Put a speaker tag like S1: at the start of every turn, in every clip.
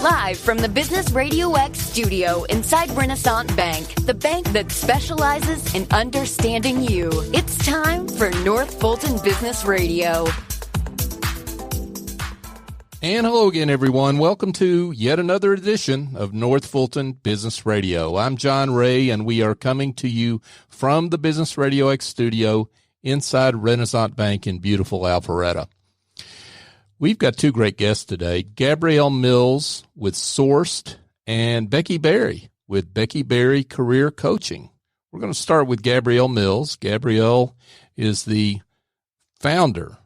S1: Live from the Business Radio X studio inside Renaissance Bank, the bank that specializes in understanding you. It's time for North Fulton Business Radio.
S2: And hello again, everyone. Welcome to yet another edition of North Fulton Business Radio. I'm John Ray, and we are coming to you from the Business Radio X studio inside Renaissance Bank in beautiful Alpharetta. We've got two great guests today, Gabrielle Mills with Sourced and Becky Berry with Becky Berry Career Coaching. We're going to start with Gabrielle Mills. Gabrielle is the founder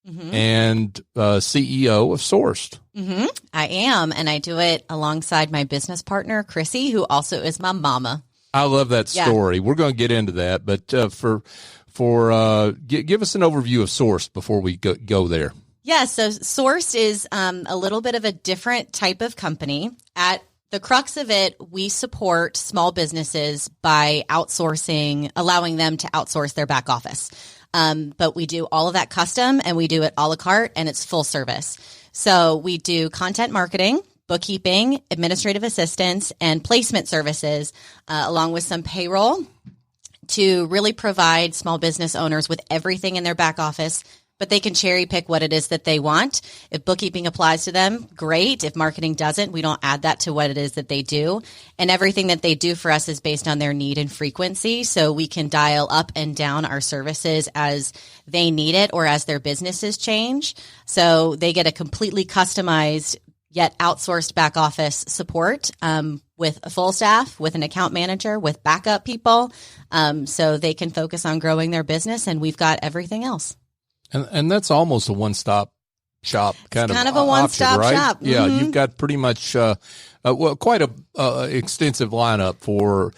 S2: and CEO of Sourced.
S3: I am, and I do it alongside my business partner, Chrissy, who also is my mama.
S2: I love that story. Yeah. We're going to get into that, but give us an overview of Sourced before we go there.
S3: Yeah, so Sourced is a little bit of a different type of company. At the crux of it, we support small businesses by outsourcing, allowing them to outsource their back office. But we do all of that custom, and we do it a la carte, and it's full service. So we do content marketing, bookkeeping, administrative assistance, and placement services, along with some payroll to really provide small business owners with everything in their back office, but they can cherry pick what it is that they want. If bookkeeping applies to them, great. If marketing doesn't, we don't add that to what it is that they do. And everything that they do for us is based on their need and frequency. So we can dial up and down our services as they need it or as their businesses change. So they get a completely customized yet outsourced back office support with a full staff, with an account manager, with backup people. So they can focus on growing their business, and we've got everything else.
S2: And that's almost a one-stop shop kind of
S3: a one-stop
S2: option, right?
S3: shop.
S2: Yeah, you've got pretty much quite a extensive lineup for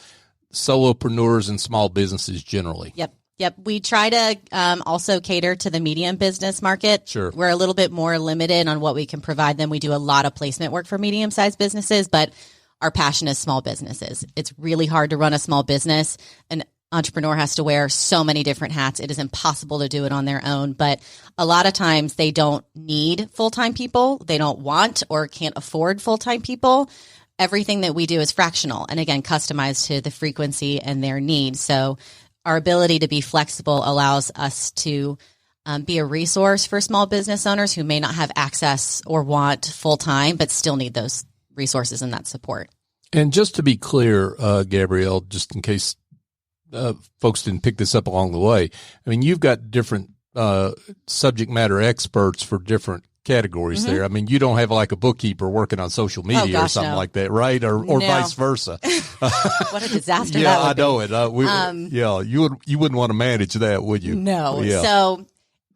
S2: solopreneurs and small businesses generally.
S3: Yep. We try to also cater to the medium business market.
S2: Sure.
S3: We're a little bit more limited on what we can provide them. We do a lot of placement work for medium-sized businesses, but our passion is small businesses. It's really hard to run a small business. An entrepreneur has to wear so many different hats. It is impossible to do it on their own. But a lot of times they don't need full-time people. They don't want or can't afford full-time people. Everything that we do is fractional and, again, customized to the frequency and their needs. So our ability to be flexible allows us to be a resource for small business owners who may not have access or want full-time but still need those resources and that support.
S2: And just to be clear, Gabrielle, just in case folks didn't pick this up along the way, I mean, you've got different subject matter experts for different categories there. I mean, you don't have like a bookkeeper working on social media or something like that, right? Or vice versa.
S3: What a disaster
S2: yeah,
S3: that would be.
S2: I know it. You wouldn't want to manage that, would you?
S3: No.
S2: Yeah.
S3: So,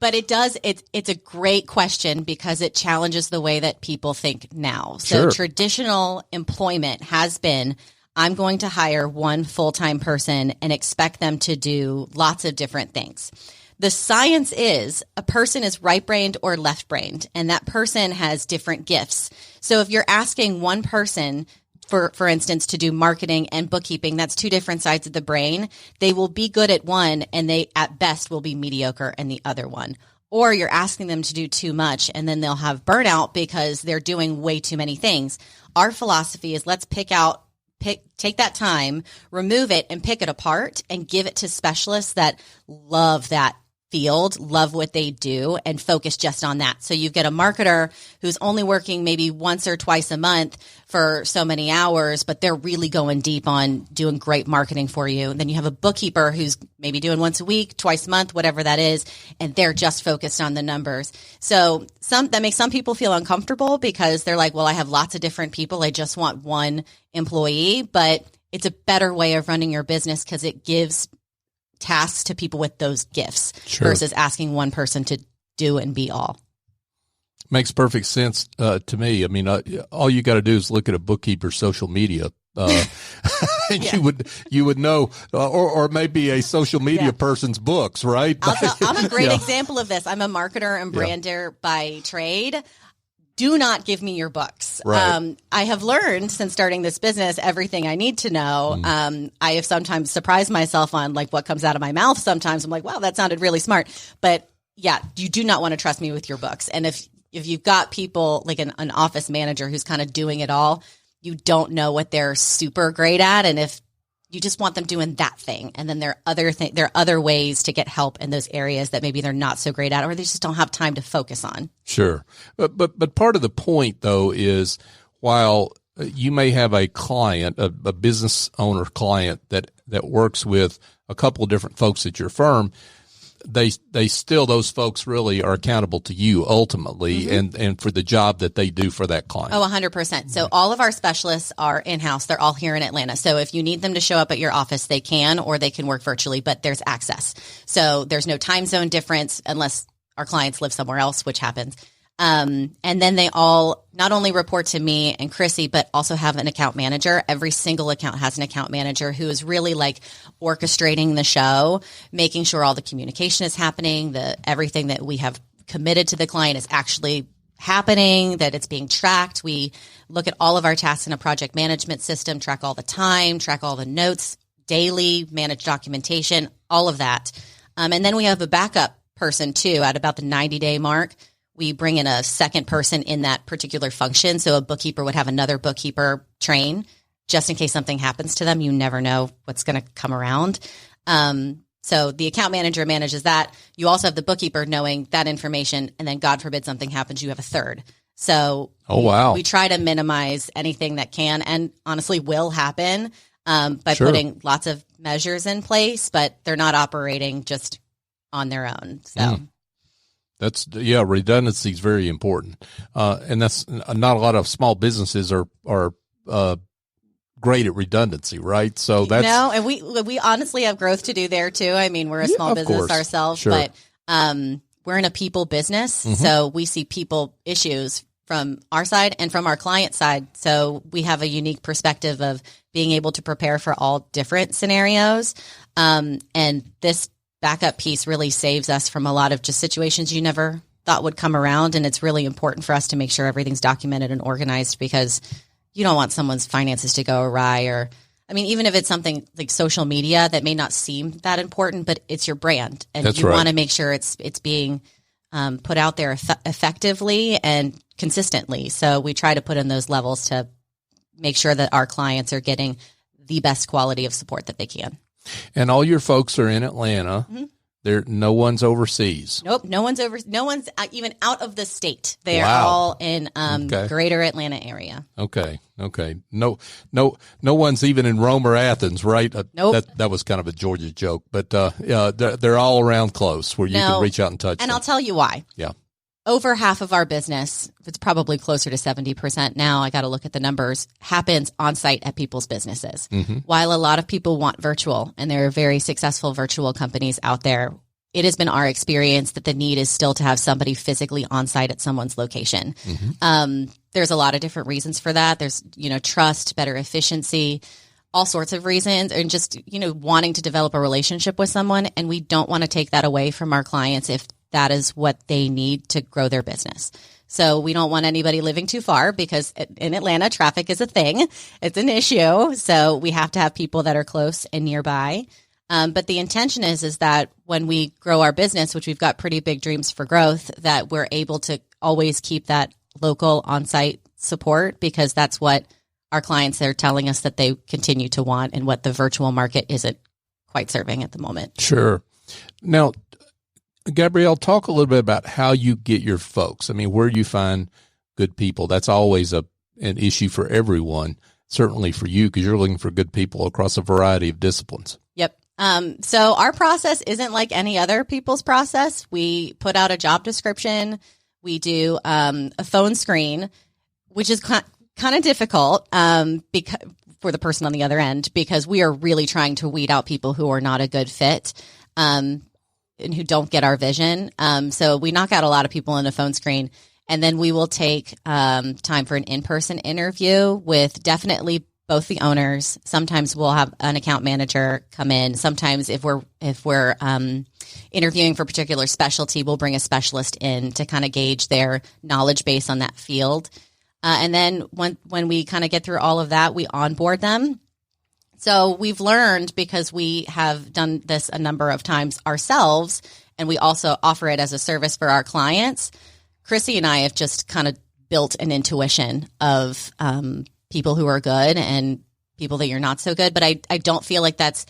S3: but it does, it's a great question because it challenges the way that people think now. So traditional employment has been, I'm going to hire one full-time person and expect them to do lots of different things. The science is a person is right-brained or left-brained, and that person has different gifts. So if you're asking one person, for instance, to do marketing and bookkeeping, that's two different sides of the brain. They will be good at one, and they at best will be mediocre in the other one. Or you're asking them to do too much, and then they'll have burnout because they're doing way too many things. Our philosophy is let's take that time, remove it, and pick it apart and give it to specialists that love that field, love what they do, and focus just on that. So you get a marketer who's only working maybe once or twice a month for so many hours, but they're really going deep on doing great marketing for you. And then you have a bookkeeper who's maybe doing once a week, twice a month, whatever that is, and they're just focused on the numbers. So that makes some people feel uncomfortable because they're like, well, I have lots of different people. I just want one employee, but it's a better way of running your business because it gives tasks to people with those gifts versus asking one person to do and be all.
S2: Makes perfect sense to me. I mean, all you got to do is look at a bookkeeper's social media, and you would know, or maybe a social media person's books, right?
S3: I'm a great example of this. I'm a marketer and brander by trade. Do not give me your books.
S2: Right.
S3: I have learned since starting this business everything I need to know. I have sometimes surprised myself on like what comes out of my mouth. Sometimes I'm like, wow, that sounded really smart. But yeah, you do not want to trust me with your books. And if if you've got people like an office manager who's kind of doing it all, you don't know what they're super great at. And if you just want them doing that thing, and then there are other ways to get help in those areas that maybe they're not so great at, or they just don't have time to focus on.
S2: Sure. But part of the point though is, while you may have a client, a business owner client that works with a couple of different folks at your firm, they still, those folks really are accountable to you ultimately, and for the job that they do for that client.
S3: Oh, 100%. So all of our specialists are in-house. They're all here in Atlanta. So if you need them to show up at your office, they can, or they can work virtually, but there's access. So there's no time zone difference unless our clients live somewhere else, which happens. And then they all not only report to me and Chrissy, but also have an account manager. Every single account has an account manager who is really like orchestrating the show, making sure all the communication is happening, everything that we have committed to the client is actually happening, that it's being tracked. We look at all of our tasks in a project management system, track all the time, track all the notes daily, manage documentation, all of that. And then we have a backup person too at about the 90-day mark. We bring in a second person in that particular function. So a bookkeeper would have another bookkeeper train just in case something happens to them. You never know what's going to come around. So the account manager manages that. You also have the bookkeeper knowing that information. And then God forbid something happens, you have a third. So we try to minimize anything that can and honestly will happen by putting lots of measures in place, but they're not operating just on their own. So.
S2: Redundancy is very important. And that's not a lot of small businesses are great at redundancy, right? So that's
S3: and we honestly have growth to do there too. I mean, we're a small business ourselves, but we're in a people business. So we see people issues from our side and from our client side. So we have a unique perspective of being able to prepare for all different scenarios. And this backup piece really saves us from a lot of just situations you never thought would come around. And it's really important for us to make sure everything's documented and organized, because you don't want someone's finances to go awry. Or, I mean, even if it's something like social media that may not seem that important, but it's your brand, and you want to make sure it's being put out there effectively and consistently. So we try to put in those levels to make sure that our clients are getting the best quality of support that they can.
S2: And all your folks are in Atlanta. No one's overseas.
S3: Nope. No one's even out of the state. They're all in greater Atlanta area.
S2: Okay. No one's even in Rome or Athens, right?
S3: Nope.
S2: That was kind of a Georgia joke, but they're all around close where you can reach out and touch them.
S3: I'll tell you why.
S2: Yeah.
S3: Over half of our business, it's probably closer to 70% now, I got to look at the numbers, happens on site at people's businesses. While a lot of people want virtual, and there are very successful virtual companies out there, it has been our experience that the need is still to have somebody physically on site at someone's location. There's a lot of different reasons for that. There's, trust, better efficiency, all sorts of reasons, and just, wanting to develop a relationship with someone. And we don't want to take that away from our clients if that is what they need to grow their business. So we don't want anybody living too far, because in Atlanta, traffic is a thing. It's an issue. So we have to have people that are close and nearby. But the intention is that when we grow our business, which we've got pretty big dreams for growth, that we're able to always keep that local on-site support, because that's what our clients are telling us that they continue to want, and what the virtual market isn't quite serving at the moment.
S2: Sure. Now, Gabrielle, talk a little bit about how you get your folks. I mean, where do you find good people? That's always an issue for everyone, certainly for you, because you're looking for good people across a variety of disciplines.
S3: Yep. So our process isn't like any other people's process. We put out a job description. We do a phone screen, which is kind of difficult because for the person on the other end, because we are really trying to weed out people who are not a good fit. And who don't get our vision. So we knock out a lot of people in a phone screen, and then we will take time for an in-person interview with definitely both the owners. Sometimes we'll have an account manager come in. Sometimes if we're interviewing for a particular specialty, we'll bring a specialist in to kind of gauge their knowledge base on that field. And then when we kind of get through all of that, we onboard them. So we've learned, because we have done this a number of times ourselves, and we also offer it as a service for our clients. Chrissy and I have just kind of built an intuition of people who are good and people that you're not so good. But I don't feel like that's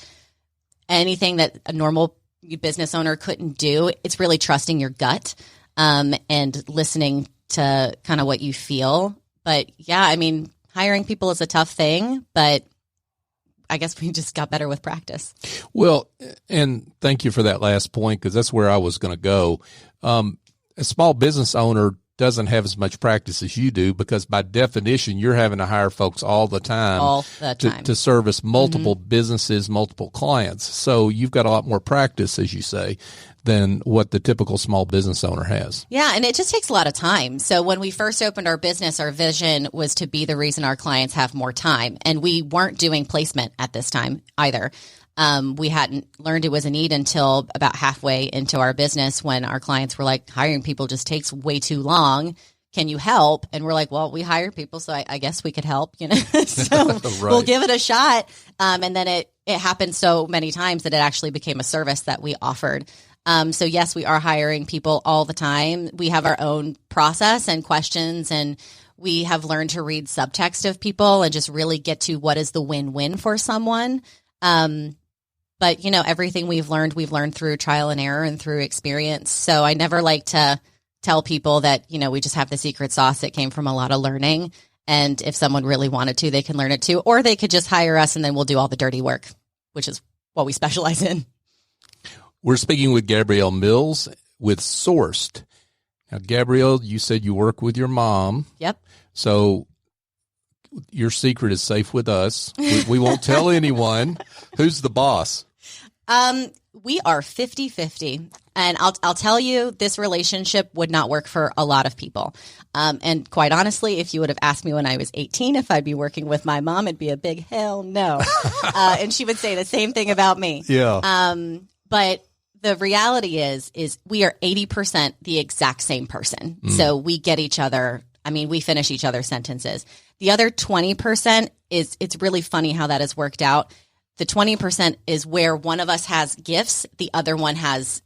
S3: anything that a normal business owner couldn't do. It's really trusting your gut and listening to kind of what you feel. But yeah, I mean, hiring people is a tough thing, but I guess we just got better with practice.
S2: Well, and thank you for that last point, because that's where I was going to go. A small business owner doesn't have as much practice as you do, because by definition, you're having to hire folks all the time, to service multiple businesses, multiple clients. So you've got a lot more practice, as you say, than what the typical small business owner has.
S3: Yeah, and it just takes a lot of time. So when we first opened our business, our vision was to be the reason our clients have more time. And we weren't doing placement at this time either. We hadn't learned it was a need until about halfway into our business, when our clients were like, hiring people just takes way too long. Can you help? And we're like, well, we hire people, so I guess we could help, so
S2: Right.
S3: We'll give it a shot. And then it happened so many times that it actually became a service that we offered. So yes, we are hiring people all the time. We have our own process and questions, and we have learned to read subtext of people and just really get to what is the win-win for someone. But everything we've learned through trial and error and through experience. So I never like to tell people that, we just have the secret sauce. It came from a lot of learning. And if someone really wanted to, they can learn it too, or they could just hire us and then we'll do all the dirty work, which is what we specialize in.
S2: We're speaking with Gabrielle Mills with Sourced. Now, Gabrielle, you said you work with your mom.
S3: Yep.
S2: So your secret is safe with us. We won't tell anyone. Who's the boss?
S3: We are 50-50. And I'll tell you, this relationship would not work for a lot of people. And quite honestly, if you would have asked me when I was 18 if I'd be working with my mom, it'd be a big hell no. And she would say the same thing about me.
S2: Yeah.
S3: But the reality is we are 80% the exact same person. So we get each other. I mean, we finish each other's sentences. The other 20% it's really funny how that has worked out. The 20% is where one of us has gifts, the other one has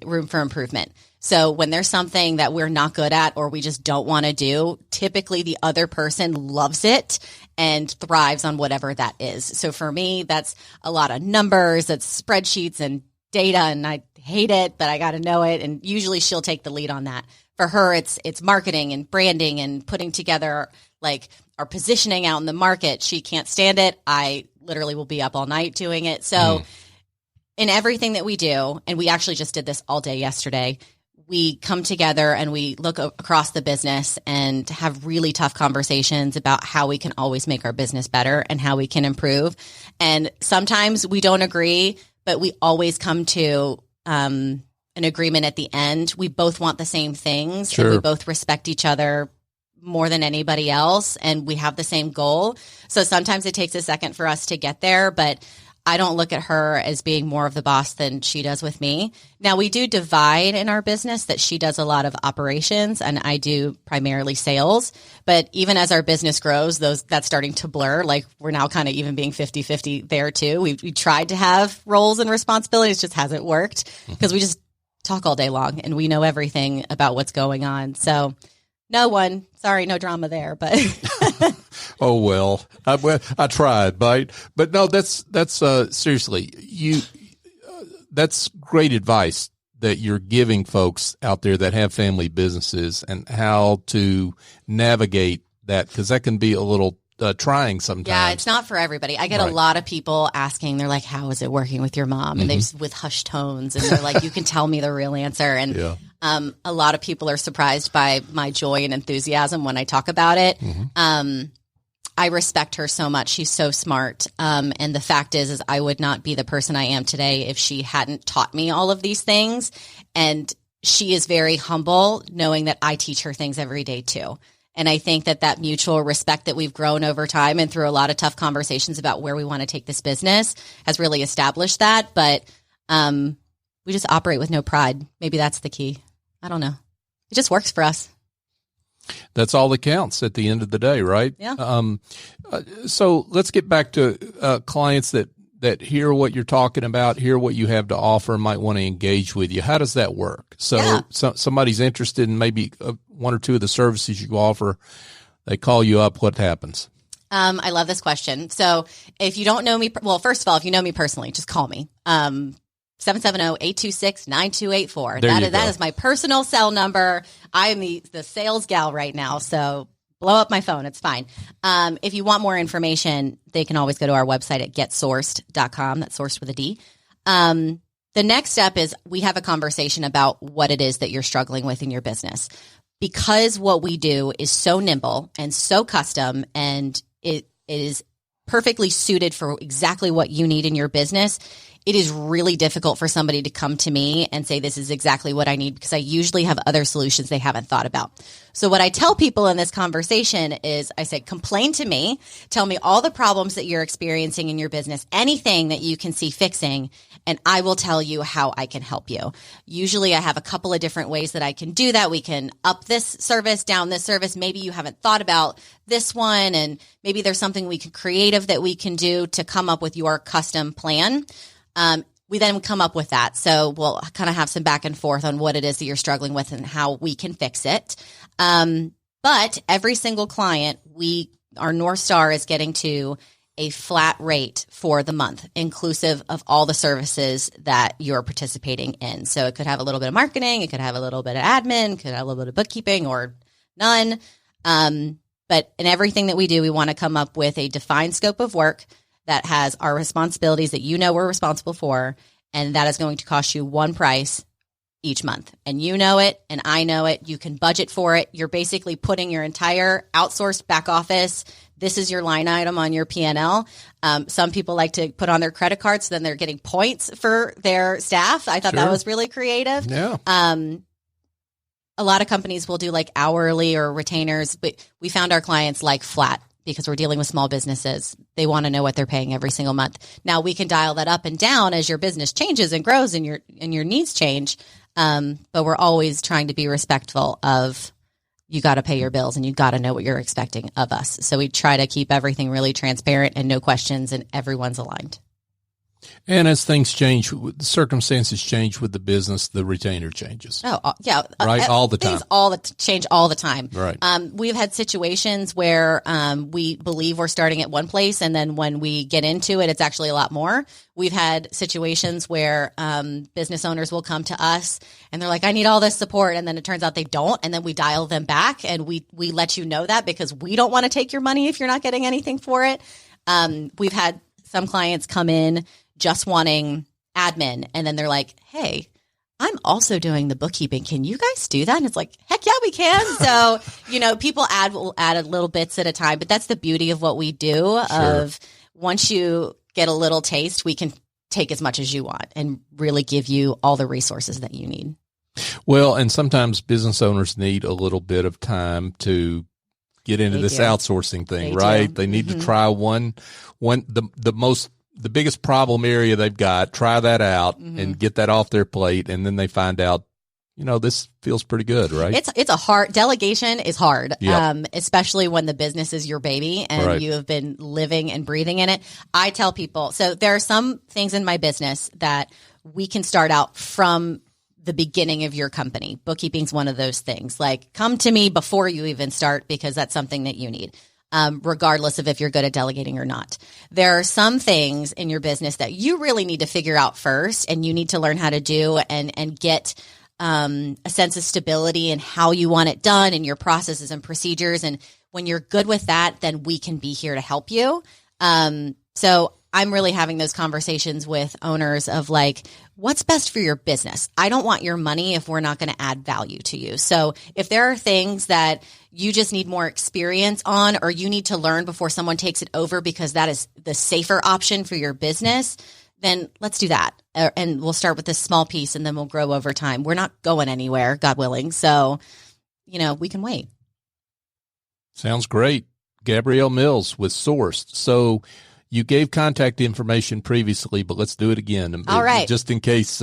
S3: room for improvement. So when there's something that we're not good at or we just don't want to do, typically the other person loves it and thrives on whatever that is. So for me, that's a lot of numbers, that's spreadsheets and data, and I hate it, but I got to know it. And usually she'll take the lead on that. For her, it's marketing and branding and putting together like our positioning out in the market. She can't stand it. I literally will be up all night doing it. So in everything that we do, and we actually just did this all day yesterday, we come together and we look across the business and have really tough conversations about how we can always make our business better and how we can improve. And sometimes we don't agree, but we always come to an agreement at the end. We both want the same things.
S2: Sure.
S3: And we both respect each other more than anybody else, and we have the same goal. So sometimes it takes a second for us to get there, but I don't look at her as being more of the boss than she does with me. Now, we do divide in our business that she does a lot of operations and I do primarily sales. But even as our business grows, that's starting to blur. Like we're now kind of even being 50-50 there too. We tried to have roles and responsibilities, just hasn't worked because we just talk all day long and we know everything about what's going on. So no drama there, but
S2: Oh, well, I tried, but no, that's seriously, that's great advice that you're giving folks out there that have family businesses and how to navigate that, because that can be a little trying sometimes.
S3: Yeah, it's not for everybody. I get a lot of people asking, they're like, how is it working with your mom? And they just with hushed tones and they're like, you can tell me the real answer. And a lot of people are surprised by my joy and enthusiasm when I talk about it. I respect her so much. She's so smart. And the fact is I would not be the person I am today if she hadn't taught me all of these things. And she is very humble, knowing that I teach her things every day too. And I think that mutual respect that we've grown over time and through a lot of tough conversations about where we want to take this business has really established that. But we just operate with no pride. Maybe that's the key. I don't know. It just works for us.
S2: That's all that counts at the end of the day, right?
S3: Yeah.
S2: So let's get back to clients that that hear what you're talking about, hear what you have to offer, might want to engage with you. How does that work? So, somebody's interested in maybe one or two of the services you offer. They call you up. What happens?
S3: I love this question. So if you don't know me, well, first of all, if you know me personally, just call me. 770-826-9284. That is my personal cell number. I am the sales gal right now. So blow up my phone. It's fine. If you want more information, they can always go to our website at getsourced.com. That's sourced with a D. The next step is we have a conversation about what it is that you're struggling with in your business. Because what we do is so nimble and so custom, and it is perfectly suited for exactly what you need in your business, it is really difficult for somebody to come to me and say, this is exactly what I need, because I usually have other solutions they haven't thought about. So what I tell people in this conversation is I say, complain to me, tell me all the problems that you're experiencing in your business, anything that you can see fixing, and I will tell you how I can help you. Usually I have a couple of different ways that I can do that. We can up this service, down this service. Maybe you haven't thought about this one, and maybe there's something we can creative that we can do to come up with your custom plan. We then come up with that. So we'll kind of have some back and forth on what it is that you're struggling with and how we can fix it. But every single client, our North Star is getting to a flat rate for the month, inclusive of all the services that you're participating in. So it could have a little bit of marketing, it could have a little bit of admin, it could have a little bit of bookkeeping, or none. But in everything that we do, we want to come up with a defined scope of work that has our responsibilities that you know we're responsible for, and that is going to cost you one price each month. And you know it, and I know it. You can budget for it. You're basically putting your entire outsourced back office. This is your line item on your P&L. Some people like to put on their credit cards, so then they're getting points for their staff. I thought that was really creative.
S2: Yeah.
S3: A lot of companies will do like hourly or retainers, but we found our clients like flat, because we're dealing with small businesses. They want to know what they're paying every single month. Now we can dial that up and down as your business changes and grows and your needs change. But we're always trying to be respectful of, you got to pay your bills and you got to know what you're expecting of us. So we try to keep everything really transparent and no questions, and everyone's aligned.
S2: And as things change, circumstances change with the business, the retainer changes.
S3: Oh, yeah.
S2: Right? All the time.
S3: Change all the time.
S2: Right.
S3: We've had situations where we believe we're starting at one place, and then when we get into it, it's actually a lot more. We've had situations where business owners will come to us and they're like, I need all this support. And then it turns out they don't. And then we dial them back, and we let you know that, because we don't want to take your money if you're not getting anything for it. We've had some clients come in just wanting admin, and then they're like, hey, I'm also doing the bookkeeping. Can you guys do that? And it's like, heck yeah, we can. So, people will add a little bits at a time, but that's the beauty of what we do. Sure. Of once you get a little taste, we can take as much as you want and really give you all the resources that you need.
S2: Well, and sometimes business owners need a little bit of time to get into this outsourcing thing, right? They need to try the biggest problem area they've got, try that out and get that off their plate. And then they find out, this feels pretty good, right?
S3: It's a hard, delegation is hard, especially when the business is your baby and you have been living and breathing in it. I tell people, so there are some things in my business that we can start out from the beginning of your company. Bookkeeping's one of those things. Like, come to me before you even start, because that's something that you need. Regardless of if you're good at delegating or not. There are some things in your business that you really need to figure out first, and you need to learn how to do and get a sense of stability in how you want it done and your processes and procedures. And when you're good with that, then we can be here to help you. So I'm really having those conversations with owners of like, what's best for your business? I don't want your money if we're not going to add value to you. So if there are things that you just need more experience on, or you need to learn before someone takes it over because that is the safer option for your business, then let's do that. And we'll start with this small piece and then we'll grow over time. We're not going anywhere, God willing. So, we can wait.
S2: Sounds great. Gabrielle Mills with Sourced. So You gave contact information previously, but let's do it again.
S3: All right.
S2: Just in case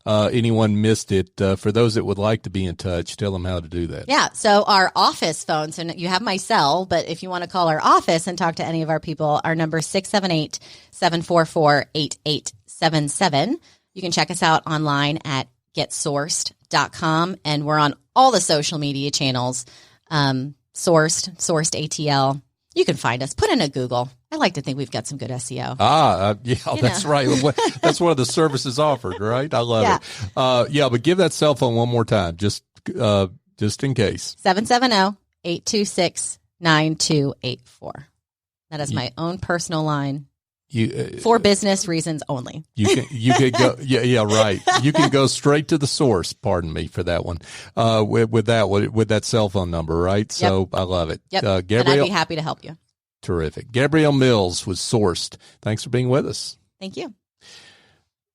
S2: anyone missed it, for those that would like to be in touch, tell them how to do that.
S3: Yeah. So our office phones, and you have my cell, but if you want to call our office and talk to any of our people, our number is 678-744-8877. You can check us out online at getsourced.com, and we're on all the social media channels. Sourced ATL. You can find us. Put in a Google. I like to think we've got some good SEO.
S2: That's right. That's one of the services offered, right? I love it. But give that cell phone one more time, just in case.
S3: 770-826-9284. That is my own personal line. For business reasons only.
S2: You can go. Yeah, right. You can go straight to the source. Pardon me for that one. With that cell phone number, right? So
S3: yep.
S2: I love it.
S3: Yep.
S2: Gabrielle,
S3: and I'd be happy to help you.
S2: Terrific. Gabrielle Mills was Sourced. Thanks for being with us.
S3: Thank you.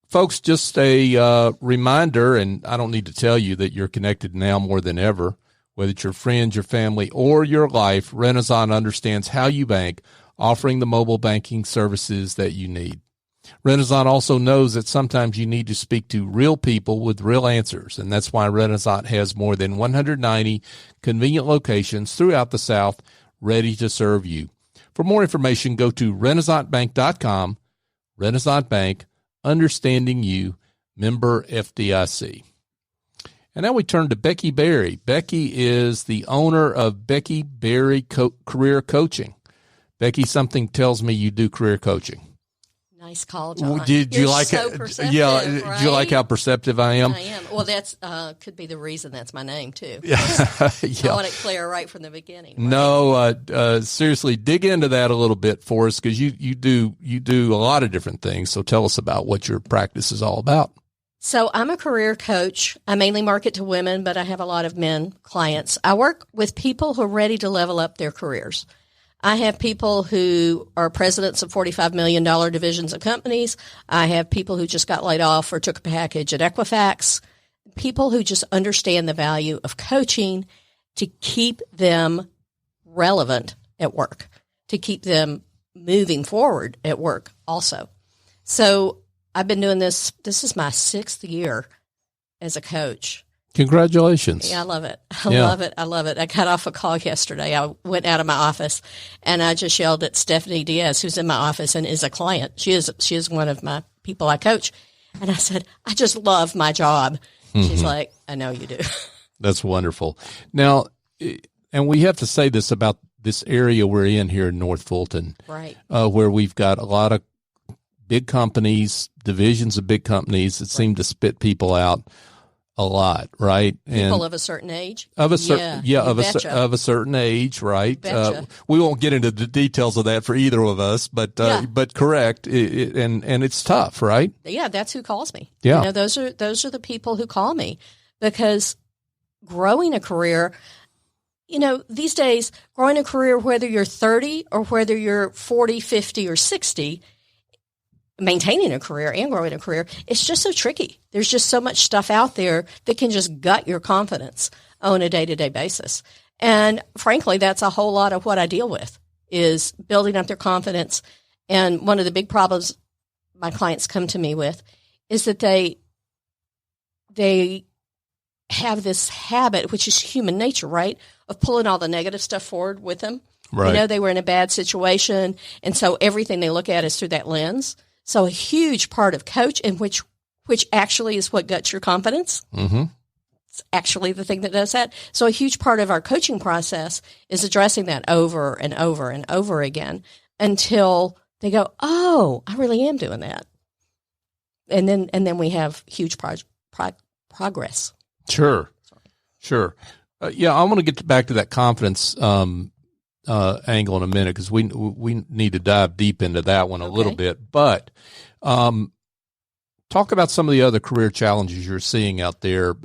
S2: Folks, just a reminder, and I don't need to tell you that you're connected now more than ever. Whether it's your friends, your family, or your life, Renaissance understands how you bank, offering the mobile banking services that you need. Renaissance also knows that sometimes you need to speak to real people with real answers, and that's why Renaissance has more than 190 convenient locations throughout the South ready to serve you. For more information, go to renaissancebank.com. Renaissance Bank, understanding you, member FDIC. And now we turn to Becky Berry. Becky is the owner of Becky Berry Career Coaching. Becky, something tells me you do career coaching.
S4: Nice call, John.
S2: Did you like
S4: so
S2: it?
S4: Perceptive,
S2: yeah.
S4: Right?
S2: Do you like how perceptive I am?
S4: I am. Well, that's could be the reason that's my name too.
S2: Yeah.
S4: I want it clear right from the beginning. Right?
S2: No, seriously, dig into that a little bit for us, because you do a lot of different things. So tell us about what your practice is all about.
S4: So I'm a career coach. I mainly market to women, but I have a lot of men clients. I work with people who are ready to level up their careers. I have people who are presidents of $45 million divisions of companies. I have people who just got laid off or took a package at Equifax. People who just understand the value of coaching to keep them relevant at work, to keep them moving forward at work also. So I've been doing this. This is my 6th year as a coach.
S2: Congratulations.
S4: Yeah, I love it. I love it. I love it. I got off a call yesterday. I went out of my office and I just yelled at Stephanie Diaz, who's in my office and is a client. She is one of my people I coach. And I said, I just love my job. Mm-hmm. She's like, I know you do.
S2: That's wonderful. Now, and we have to say this about this area we're in here in North Fulton,
S4: right?
S2: Where we've got a lot of big companies, divisions of big companies that seem to spit people out a lot, right?
S4: People of a certain age.
S2: Of a certain age, right? We won't get into the details of that for either of us, but correct. And it's tough, right?
S4: Yeah, that's who calls me.
S2: Yeah.
S4: You know, those are the people who call me, because growing a career, you know, these days, growing a career, whether you're 30 or whether you're 40, 50 or 60, maintaining a career and growing a career, it's just so tricky. There's just so much stuff out there that can just gut your confidence on a day-to-day basis. And frankly, that's a whole lot of what I deal with, is building up their confidence. And one of the big problems my clients come to me with is that they have this habit, which is human nature, right, of pulling all the negative stuff forward with them.
S2: Right.
S4: You know, they were in a bad situation, and so everything they look at is through that lens. So a huge part of coaching, which actually is what guts your confidence.
S2: Mm-hmm.
S4: It's actually the thing that does that. So a huge part of our coaching process is addressing that over and over and over again until they go, "Oh, I really am doing that," and then we have huge progress.
S2: Sure. Yeah, I want to get back to that confidence angle in a minute, because we need to dive deep into that one a little bit. But talk about some of the other career challenges you're seeing out there.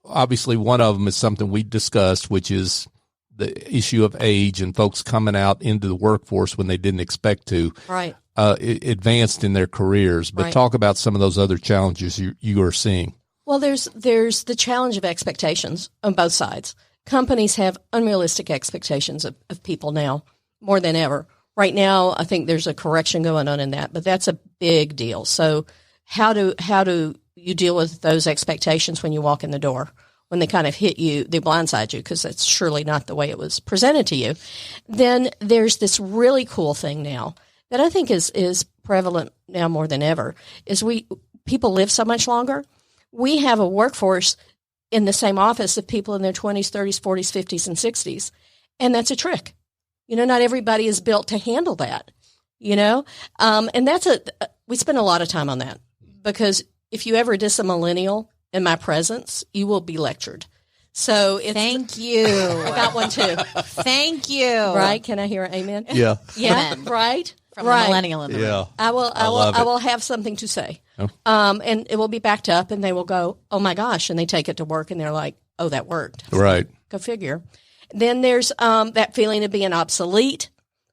S2: Obviously, one of them is something we discussed, which is the issue of age and folks coming out into the workforce when they didn't expect to.
S4: Right.
S2: Advanced in their careers. But talk about some of those other challenges you are seeing.
S4: Well, there's the challenge of expectations on both sides. Companies have unrealistic expectations of people now, more than ever, Right now, I think there's a correction going on in that, but that's a big deal. So how do you deal with those expectations when you walk in the door, when they kind of hit you, they blindside you, because that's surely not the way it was presented to you? Then there's this really cool thing now that I think is prevalent now more than ever, is people live so much longer. We have a workforce in the same office of people in their 20s, 30s, 40s, 50s, and 60s, and that's a trick. Not everybody is built to handle that, and we spend a lot of time on that, because if you ever diss a millennial in my presence, you will be lectured. So
S3: thank you.
S4: I got one too.
S3: Thank you.
S4: Right? Can I hear an amen?
S2: Yeah.
S4: Yeah. Right.
S3: From a millennial in the room.
S4: I will have something to say.
S2: Oh.
S4: And it will be backed up, and they will go, "Oh my gosh," and they take it to work, and they're like, "Oh, that worked."
S2: Right.
S4: Go figure. Then there's that feeling of being obsolete,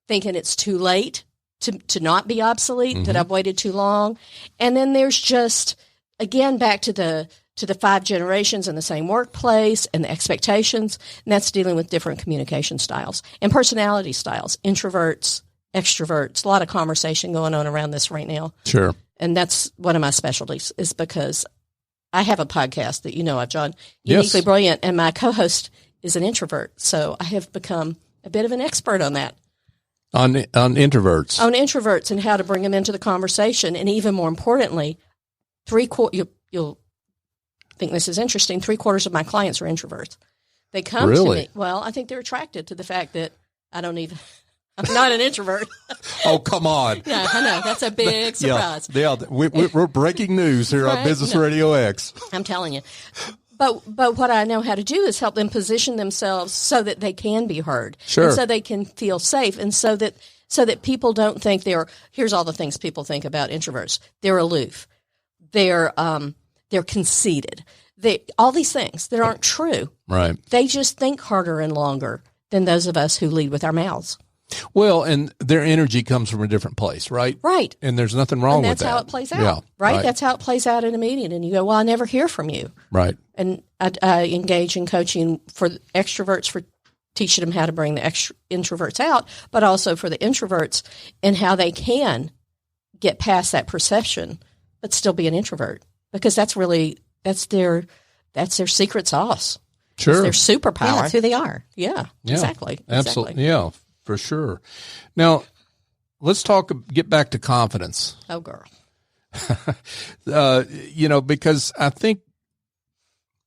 S4: thinking it's too late to not be obsolete, that I've waited too long. And then there's just, again, back to the 5 generations in the same workplace and the expectations, and that's dealing with different communication styles and personality styles, introverts, extroverts, a lot of conversation going on around this right now.
S2: Sure. And
S4: that's one of my specialties, is because I have a podcast that of, John, Uniquely Brilliant, and my co-host is an introvert. So I have become a bit of an expert on that.
S2: On introverts.
S4: On introverts and how to bring them into the conversation. And even more importantly, you'll think this is interesting, 3/4 of my clients are introverts. They come to me. Well, I think they're attracted to the fact that I'm not an introvert.
S2: Oh, come on.
S4: No, I know. That's a big surprise.
S2: Yeah. We're breaking news here on Business Radio X.
S4: I'm telling you. But what I know how to do is help them position themselves so that they can be heard.
S2: Sure.
S4: And so they can feel safe, and so that people don't think here's all the things people think about introverts. They're aloof. They're conceited. All these things that aren't true.
S2: Right.
S4: They just think harder and longer than those of us who lead with our mouths.
S2: Well, and their energy comes from a different place, right?
S4: Right.
S2: And there's nothing wrong with that.
S4: That's how it plays out,
S2: yeah,
S4: right? That's how it plays out in a meeting. And you go, well, I never hear from you.
S2: Right.
S4: And I engage in coaching for extroverts, for teaching them how to bring the introverts out, but also for the introverts and how they can get past that perception, but still be an introvert, because that's their secret sauce.
S2: Sure.
S4: It's their superpower.
S3: Yeah, that's who they are.
S4: Yeah, exactly.
S2: Absolutely. Yeah, for sure. Now, let's get back to confidence.
S4: Oh, girl.
S2: Because I think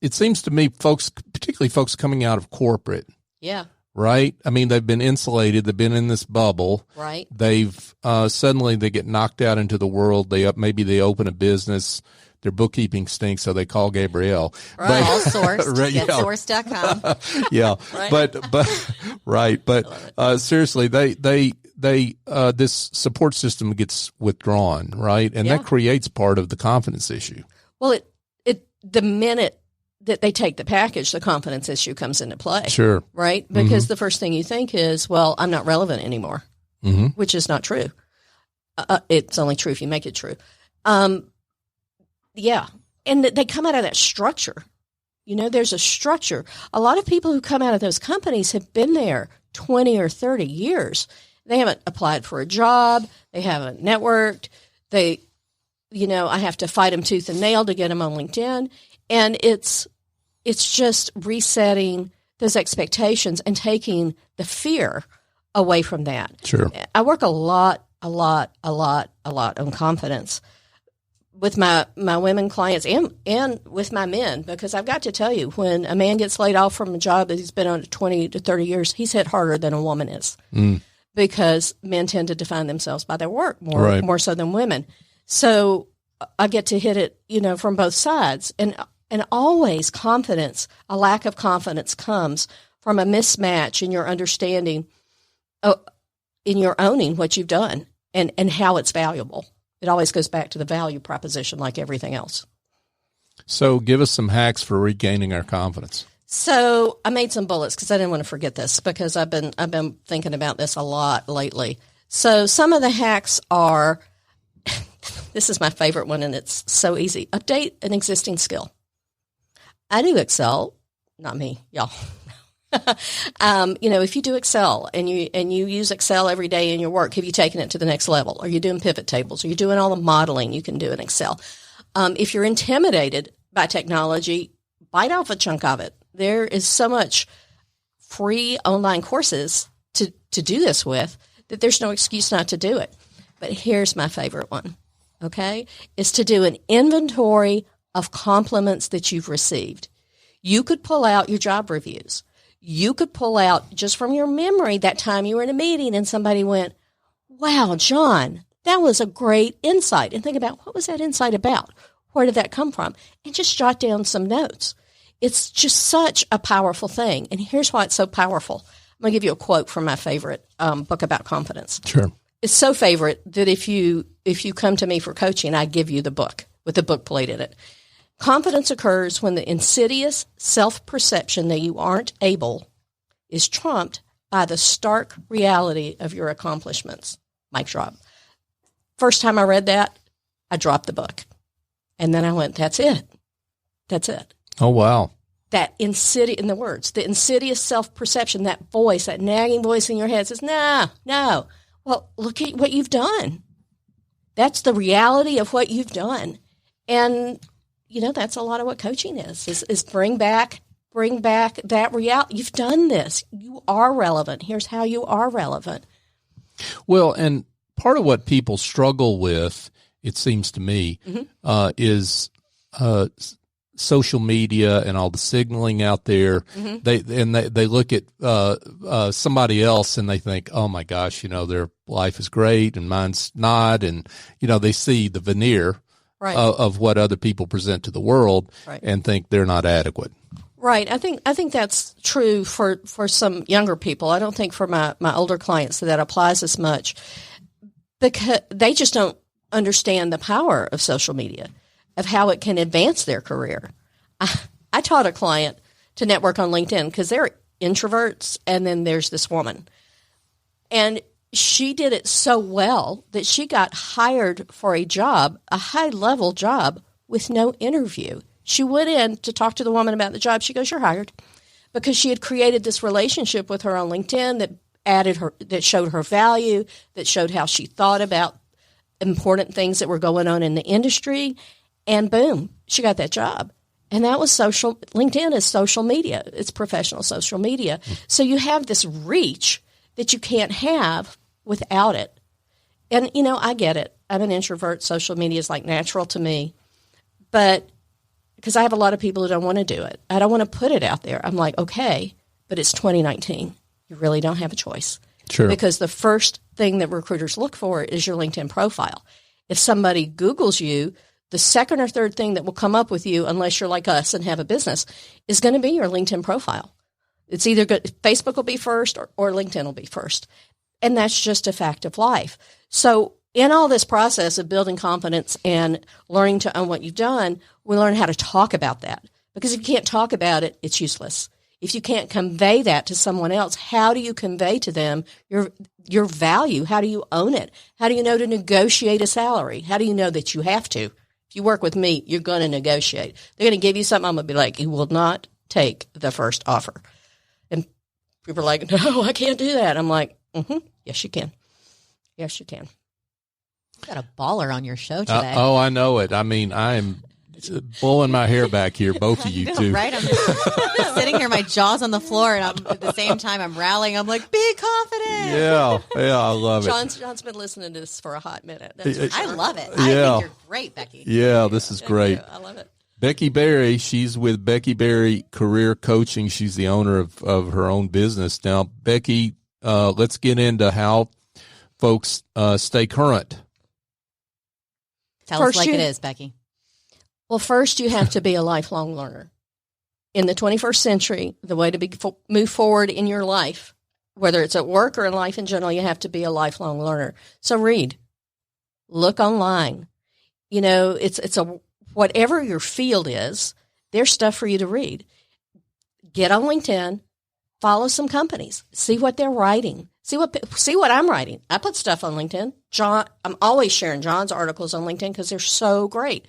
S2: it seems to me particularly folks coming out of corporate.
S4: Yeah.
S2: Right? I mean, they've been insulated. They've been in this bubble.
S4: Right.
S2: They've suddenly they get knocked out into the world. Maybe they open a business. Their bookkeeping stinks, so they call Gabrielle.
S3: Right. All sourced. Right, GetSourced.com.
S2: Yeah.
S4: Right.
S2: But seriously, they this support system gets withdrawn, right? And that creates part of the confidence issue.
S4: Well, the minute that they take the package, the confidence issue comes into play.
S2: Sure.
S4: Right? Because the first thing you think is, well, I'm not relevant anymore, which is not true. It's only true if you make it true. Yeah. And they come out of that structure. There's a structure. A lot of people who come out of those companies have been there 20 or 30 years. They haven't applied for a job. They haven't networked. I have to fight them tooth and nail to get them on LinkedIn. And it's just resetting those expectations and taking the fear away from that.
S2: Sure.
S4: I work a lot on confidence with my women clients and with my men, because I've got to tell you, when a man gets laid off from a job that he's been on 20 to 30 years, he's hit harder than a woman is, because men tend to define themselves by their work more so than women. So I get to hit it, from both sides. And always confidence, a lack of confidence comes from a mismatch in your understanding, in your owning what you've done and how it's valuable. It always goes back to the value proposition, like everything else.
S2: So give us some hacks for regaining our confidence.
S4: So I made some bullets because I didn't want to forget this, because I've been thinking about this a lot lately. So some of the hacks are, this is my favorite one, and it's so easy. Update an existing skill. I do Excel, not me, y'all. If you do Excel and you use Excel every day in your work, have you taken it to the next level? Are you doing pivot tables? Are you doing all the modeling you can do in Excel? If you're intimidated by technology, bite off a chunk of it. There is so much free online courses to do this with that there's no excuse not to do it. But here's my favorite one, okay, is to do an inventory of compliments that you've received. You could pull out your job reviews. You could pull out, just from your memory, that time you were in a meeting and somebody went, wow, John, that was a great insight. And think about, what was that insight about? Where did that come from? And just jot down some notes. It's just such a powerful thing. And here's why it's so powerful. I'm going to give you a quote from my favorite book about confidence.
S2: Sure.
S4: It's so favorite that if you come to me for coaching, I give you the book with the book plate in it. Confidence occurs when the insidious self-perception that you aren't able is trumped by the stark reality of your accomplishments. Mic drop. First time I read that, I dropped the book. And then I went, that's it. That's it.
S2: Oh, wow.
S4: That the insidious self-perception, that voice, that nagging voice in your head says, no. Well, look at what you've done. That's the reality of what you've done. And, that's a lot of what coaching is bring back that reality. You've done this. You are relevant. Here's how you are relevant.
S2: Well, and part of what people struggle with, it seems to me, is social media and all the signaling out there. Mm-hmm. They look at somebody else and they think, oh my gosh, their life is great and mine's not, and they see the veneer of what other people present to the world and think they're not adequate.
S4: Right. I think that's true for some younger people. I don't think for my older clients that applies as much, because they just don't understand the power of social media, of how it can advance their career. I taught a client to network on LinkedIn because they're introverts, and then there's this woman. And she did it so well that she got hired for a job, a high-level job, with no interview. She went in to talk to the woman about the job. She goes, you're hired, because she had created this relationship with her on LinkedIn that showed her value, that showed how she thought about important things that were going on in the industry, and boom, she got that job. And that was social. LinkedIn is social media. It's professional social media. So you have this reach that you can't have without it. And, I get it. I'm an introvert. Social media is like natural to me. But because I have a lot of people who don't want to do it. I don't want to put it out there. I'm like, okay, but it's 2019. You really don't have a choice.
S2: Sure.
S4: Because the first thing that recruiters look for is your LinkedIn profile. If somebody Googles you, the second or third thing that will come up with you, unless you're like us and have a business, is going to be your LinkedIn profile. It's either Facebook will be first or LinkedIn will be first. And that's just a fact of life. So in all this process of building confidence and learning to own what you've done, we learn how to talk about that. Because if you can't talk about it, it's useless. If you can't convey that to someone else, how do you convey to them your value? How do you own it? How do you know to negotiate a salary? How do you know that you have to? If you work with me, you're going to negotiate. They're going to give you something, I'm going to be like, you will not take the first offer. And people are like, no, I can't do that. I'm like, yes, you can. Yes, you can.
S3: You got a baller on your show today.
S2: I know it. I mean, I am blowing my hair back here, both of you two.
S3: Right? I'm just sitting here, my jaw's on the floor, and at the same time I'm rallying. I'm like, be confident.
S2: Yeah, I love it.
S4: John's been listening to this for a hot minute.
S3: I love it.
S2: Yeah.
S3: I think you're great, Becky.
S2: Yeah, this is great.
S4: I love it.
S2: Becky Berry, she's with Becky Berry Career Coaching. She's the owner of her own business. Now, Becky, let's get into how folks stay current.
S3: Tell us like it is, Becky.
S4: Well, first, you have to be a lifelong learner. In the 21st century, the way to move forward in your life, whether it's at work or in life in general, you have to be a lifelong learner. So read, look online. It's whatever your field is, there's stuff for you to read. Get on LinkedIn, follow some companies, see what they're writing, see what I'm writing. I put stuff on LinkedIn. I'm always sharing John's articles on LinkedIn because they're so great.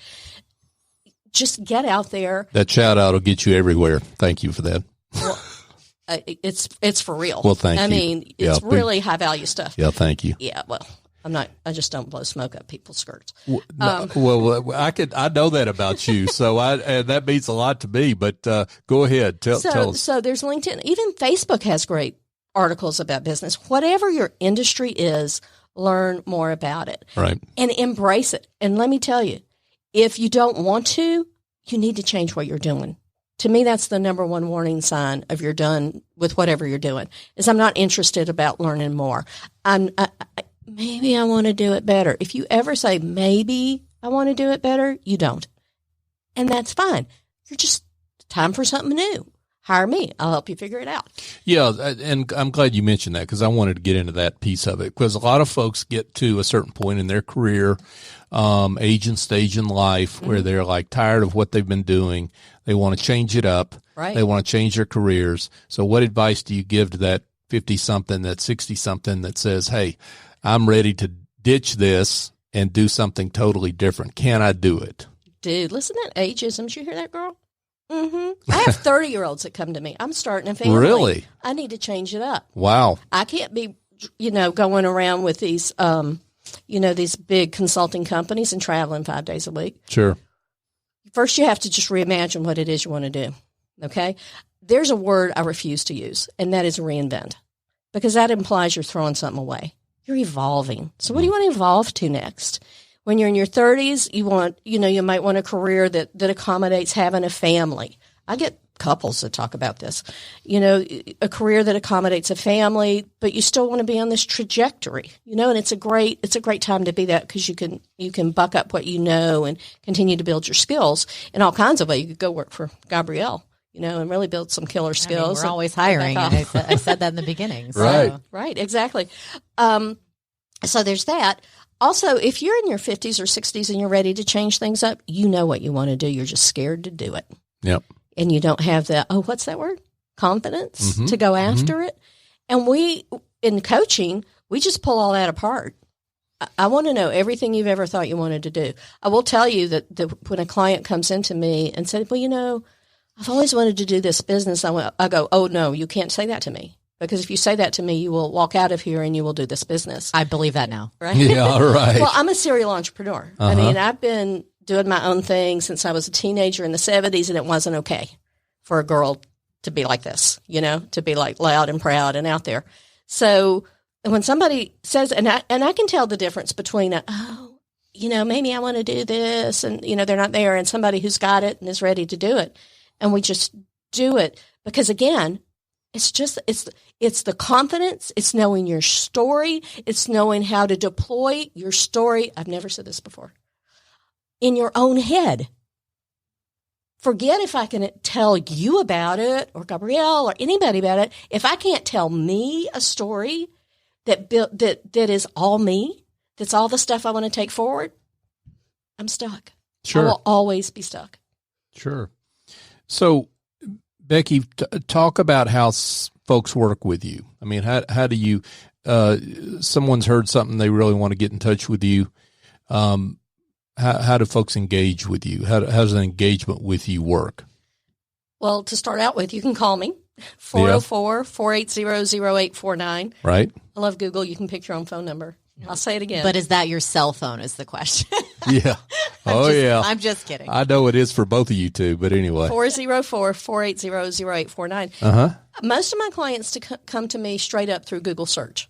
S4: Just get out there.
S2: That shout out will get you everywhere. Thank you for that.
S4: it's for real.
S2: Well, thank you.
S4: I mean, it's really high value stuff.
S2: Yeah, thank you.
S4: Yeah, well, I just don't blow smoke up people's skirts.
S2: Well, I know that about you, so that means a lot to me. But go ahead, tell us.
S4: So there's LinkedIn, even Facebook has great articles about business. Whatever your industry is, learn more about it,
S2: right? And
S4: embrace it. And let me tell you, if you don't want to, you need to change what you're doing. To me, that's the number one warning sign of you're done with whatever you're doing. Is I'm not interested about learning more. Maybe I want to do it better. If you ever say, maybe I want to do it better, you don't. And that's fine. You're just time for something new. Hire me. I'll help you figure it out.
S2: Yeah, and I'm glad you mentioned that because I wanted to get into that piece of it because a lot of folks get to a certain point in their career, age and stage in life where they're like tired of what they've been doing. They want to change it up.
S4: Right.
S2: They want to change their careers. So what advice do you give to that 50-something, that 60-something that says, hey, I'm ready to ditch this and do something totally different. Can I do it?
S4: Dude, listen to that ageism. Did you hear that, girl? Mm-hmm. I have 30-year-olds that come to me. I'm starting a family.
S2: Really?
S4: I need to change it up.
S2: Wow.
S4: I can't be, going around with these, these big consulting companies and traveling 5 days a week.
S2: Sure.
S4: First, you have to just reimagine what it is you want to do. Okay? There's a word I refuse to use, and that is reinvent, because that implies you're throwing something away. You're evolving. So what do you want to evolve to next? When you're in your 30s, you might want a career that accommodates having a family. I get couples that talk about this. A career that accommodates a family, but you still want to be on this trajectory. And it's a great time to be that because you can buck up what you know and continue to build your skills in all kinds of ways. You could go work for Gabrielle, and really build some killer skills.
S3: We're always hiring. And I said that in the beginning.
S2: So.
S4: Right, exactly. So there's that. Also, if you're in your 50s or 60s and you're ready to change things up, you know what you want to do. You're just scared to do it.
S2: Yep.
S4: And you don't have the, what's that word? Confidence to go after it. And in coaching, we just pull all that apart. I want to know everything you've ever thought you wanted to do. I will tell you that when a client comes into me and said, well, I've always wanted to do this business, I go, oh, no, you can't say that to me. Because if you say that to me, you will walk out of here and you will do this business.
S3: I believe that now.
S4: Right?
S2: Yeah, right.
S4: Well, I'm a serial entrepreneur. I mean, I've been doing my own thing since I was a teenager in the 70s, and it wasn't okay for a girl to be like this, to be like loud and proud and out there. So when somebody says, and I can tell the difference between maybe I want to do this, and, they're not there, and somebody who's got it and is ready to do it. And we just do it because, again, it's the confidence. It's knowing your story. It's knowing how to deploy your story. I've never said this before. In your own head. Forget if I can tell you about it or Gabrielle or anybody about it. If I can't tell me a story that is all me, that's all the stuff I want to take forward, I'm stuck.
S2: Sure.
S4: I will always be stuck.
S2: Sure. So, Becky, talk about how folks work with you. I mean, how do you, someone's heard something, they really want to get in touch with you. How do folks engage with you? How does an engagement with you work?
S4: Well, to start out with, you can call me, 404-480-0849.
S2: Right.
S4: I love Google. You can pick your own phone number. I'll say it again.
S3: But is that your cell phone is the question?
S2: Yeah.
S3: I'm just kidding.
S2: I know it is for both of you two, but anyway.
S4: 404-480-0849. Most of my clients come to me straight up through Google search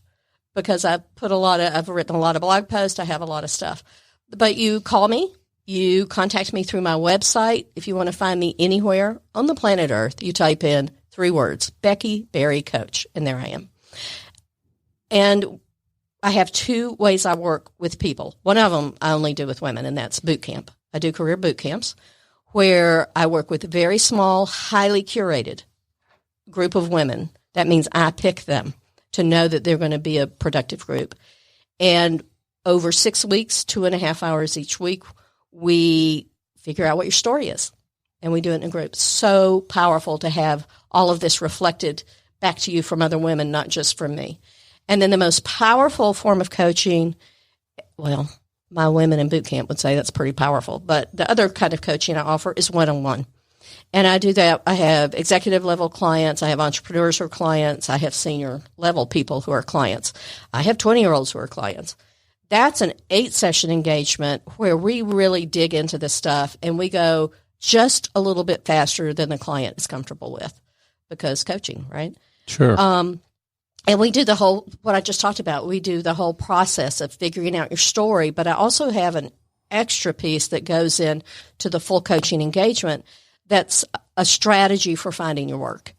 S4: because I've written a lot of blog posts. I have a lot of stuff. But you call me, you contact me through my website. If you want to find me anywhere on the planet Earth, you type in 3 words, Becky Berry Coach, and there I am. And I have 2 ways I work with people. One of them I only do with women, and that's boot camp. I do career boot camps where I work with a very small, highly curated group of women. That means I pick them to know that they're going to be a productive group. And over 6 weeks, 2.5 hours each week, we figure out what your story is. And we do it in a group. So powerful to have all of this reflected back to you from other women, not just from me. And then the most powerful form of coaching, well, my women in boot camp would say that's pretty powerful. But the other kind of coaching I offer is one-on-one. And I do that. I have executive level clients. I have entrepreneurs who are clients. I have senior level people who are clients. I have 20-year-olds who are clients. That's an 8-session engagement where we really dig into this stuff and we go just a little bit faster than the client is comfortable with because coaching, right?
S2: Sure.
S4: And we do the whole, what I just talked about, we do the whole process of figuring out your story, but I also have an extra piece that goes in to the full coaching engagement that's a strategy for finding your work.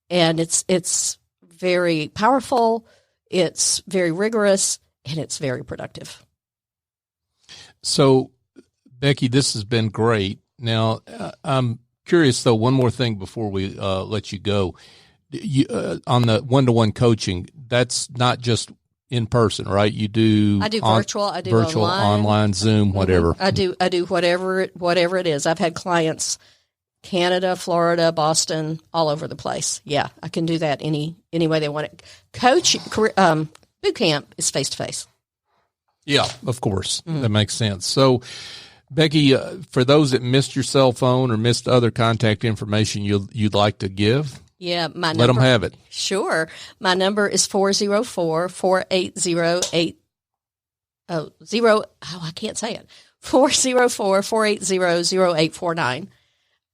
S4: And it's very powerful, it's very rigorous, and it's very productive.
S2: So, Becky, this has been great. Now, I'm curious, though, one more thing before we let you go. On the one-to-one coaching, that's not just in person, right? You do.
S4: I do virtual. I do
S2: virtual, online, Zoom, whatever.
S4: I do whatever it is. I've had clients, Canada, Florida, Boston, all over the place. Yeah, I can do that any way they want it. Boot camp is face to face.
S2: Yeah, of course, that makes sense. So, Becky, for those that missed your cell phone or missed other contact information you'd like to give.
S4: Yeah, my number.
S2: Let them have it.
S4: Sure. My number is 404-480-8. I can't say it. 404-480-0849.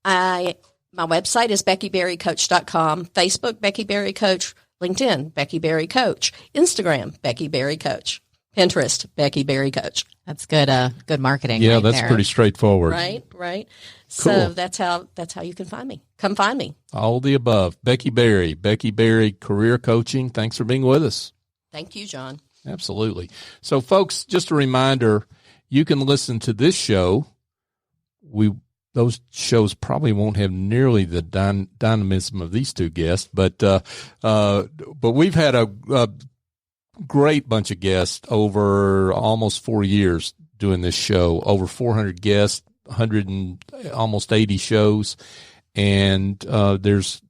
S4: My website is beckyberrycoach.com. Facebook, Becky Berry Coach. LinkedIn, Becky Berry Coach. Instagram, Becky Berry Coach. Pinterest, Becky Berry Coach.
S3: That's good. Good marketing.
S2: Yeah,
S3: right
S2: that's
S3: there.
S2: pretty straightforward.
S4: Right.
S2: Cool.
S4: So that's how you can find me. Come find me.
S2: All the above. Becky Berry Career Coaching. Thanks for being with us.
S4: Thank you, John.
S2: Absolutely. So, folks, just a reminder, you can listen to this show. Those shows probably won't have nearly the dynamism of these two guests, but we've had a great bunch of guests over almost 4 years doing this show, over 400 guests, 100 and almost 80 shows. And there's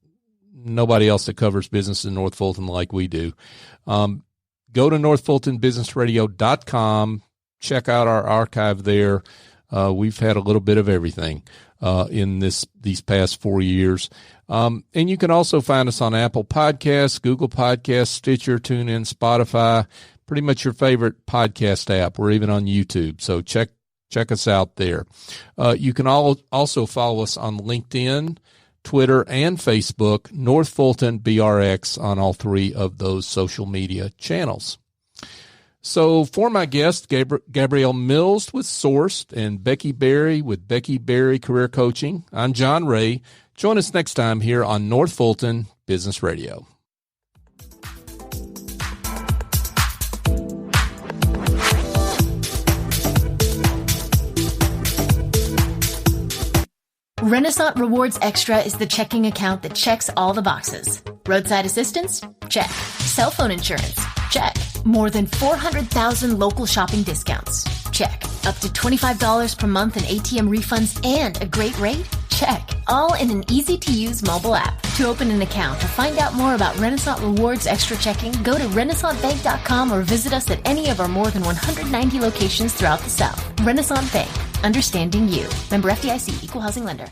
S2: nobody else that covers business in North Fulton like we do. Go to northfultonbusinessradio.com. Check out our archive there. We've had a little bit of everything in these past 4 years. And you can also find us on Apple Podcasts, Google Podcasts, Stitcher, TuneIn, Spotify, pretty much your favorite podcast app. We're even on YouTube, so check us out there. You can also follow us on LinkedIn, Twitter, and Facebook, North Fulton BRX on all three of those social media channels. So for my guests, Gabrielle Mills with Sourced and Becky Berry with Becky Berry Career Coaching, I'm John Ray. Join us next time here on North Fulton Business Radio.
S5: Renaissance Rewards Extra is the checking account that checks all the boxes. Roadside assistance? Check. Cell phone insurance? Check. More than 400,000 local shopping discounts? Check. Up to $25 per month in ATM refunds and a great rate? Check. All in an easy-to-use mobile app. To open an account or find out more about Renaissance Rewards Extra Checking, go to renaissancebank.com or visit us at any of our more than 190 locations throughout the South. Renaissance Bank. Understanding you. Member FDIC. Equal housing lender.